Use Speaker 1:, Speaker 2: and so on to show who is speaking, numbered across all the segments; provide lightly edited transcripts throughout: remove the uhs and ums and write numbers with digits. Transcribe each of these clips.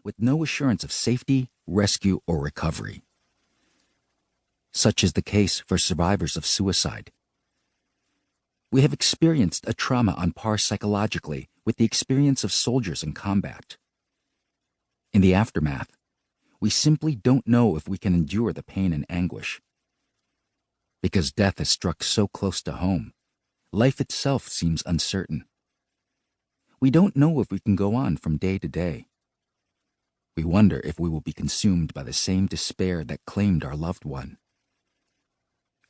Speaker 1: with no assurance of safety, rescue, or recovery. Such is the case for survivors of suicide. We have experienced a trauma on par psychologically with the experience of soldiers in combat. In the aftermath, we simply don't know if we can endure the pain and anguish. Because death has struck so close to home, life itself seems uncertain. We don't know if we can go on from day to day. We wonder if we will be consumed by the same despair that claimed our loved one.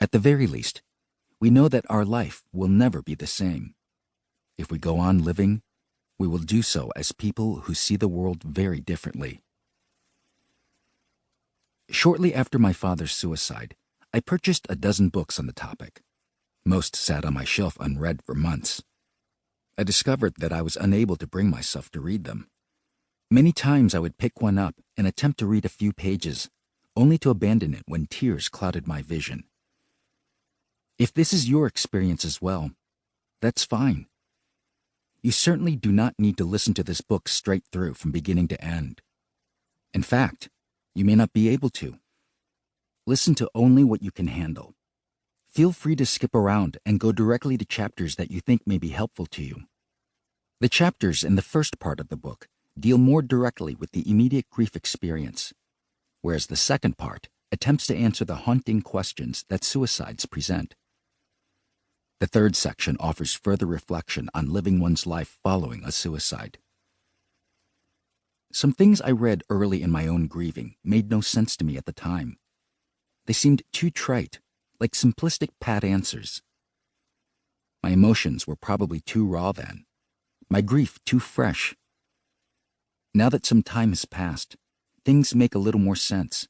Speaker 1: At the very least, we know that our life will never be the same. If we go on living, we will do so as people who see the world very differently. Shortly after my father's suicide, I purchased a dozen books on the topic. Most sat on my shelf unread for months. I discovered that I was unable to bring myself to read them. Many times I would pick one up and attempt to read a few pages, only to abandon it when tears clouded my vision. If this is your experience as well, that's fine. You certainly do not need to listen to this book straight through from beginning to end. In fact, you may not be able to. Listen to only what you can handle. Feel free to skip around and go directly to chapters that you think may be helpful to you. The chapters in the first part of the book deal more directly with the immediate grief experience, whereas the second part attempts to answer the haunting questions that suicides present. The third section offers further reflection on living one's life following a suicide. Some things I read early in my own grieving made no sense to me at the time. They seemed too trite, like simplistic pat answers. My emotions were probably too raw then, my grief too fresh. Now that some time has passed, things make a little more sense.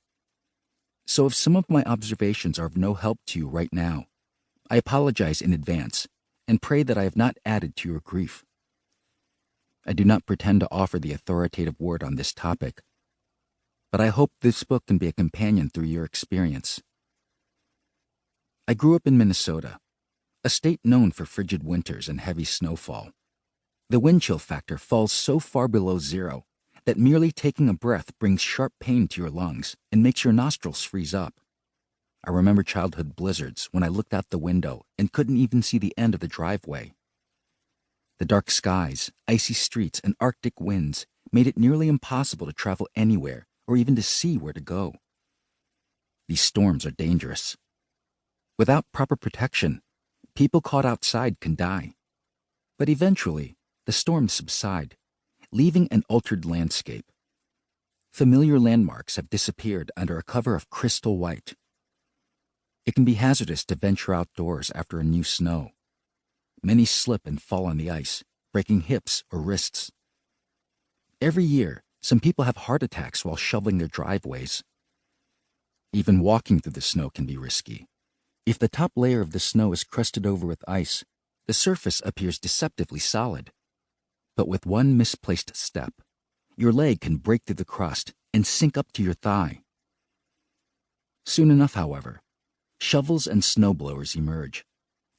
Speaker 1: So if some of my observations are of no help to you right now, I apologize in advance and pray that I have not added to your grief. I do not pretend to offer the authoritative word on this topic, but I hope this book can be a companion through your experience. I grew up in Minnesota, a state known for frigid winters and heavy snowfall. The wind chill factor falls so far below zero that merely taking a breath brings sharp pain to your lungs and makes your nostrils freeze up. I remember childhood blizzards when I looked out the window and couldn't even see the end of the driveway. The dark skies, icy streets, and Arctic winds made it nearly impossible to travel anywhere or even to see where to go. These storms are dangerous. Without proper protection, people caught outside can die. But eventually, the storms subside, leaving an altered landscape. Familiar landmarks have disappeared under a cover of crystal white. It can be hazardous to venture outdoors after a new snow. Many slip and fall on the ice, breaking hips or wrists. Every year, some people have heart attacks while shoveling their driveways. Even walking through the snow can be risky. If the top layer of the snow is crusted over with ice, the surface appears deceptively solid. But with one misplaced step, your leg can break through the crust and sink up to your thigh. Soon enough, however, shovels and snowblowers emerge,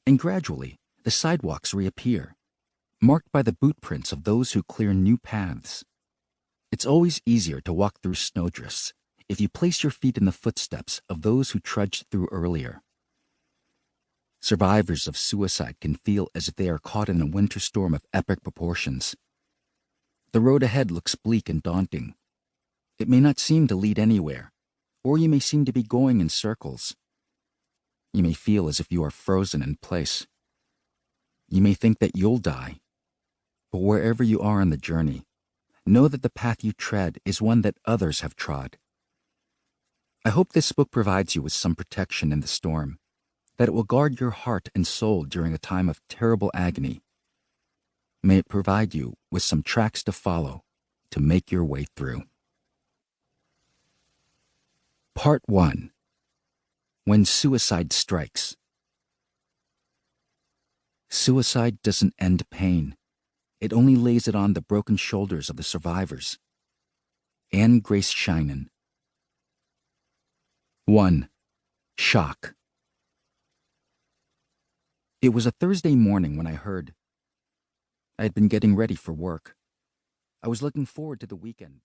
Speaker 1: and gradually the sidewalks reappear, marked by the boot prints of those who clear new paths. It's always easier to walk through snowdrifts if you place your feet in the footsteps of those who trudged through earlier. Survivors of suicide can feel as if they are caught in a winter storm of epic proportions. The road ahead looks bleak and daunting. It may not seem to lead anywhere, or you may seem to be going in circles. You may feel as if you are frozen in place. You may think that you'll die, but wherever you are on the journey, know that the path you tread is one that others have trod. I hope this book provides you with some protection in the storm, that it will guard your heart and soul during a time of terrible agony. May it provide you with some tracks to follow to make your way through. Part 1. When Suicide Strikes. Suicide doesn't end pain. It only lays it on the broken shoulders of the survivors. Anne Grace Sheinin. 1. Shock. It was a Thursday morning when I heard. I had been getting ready for work. I was looking forward to the weekend.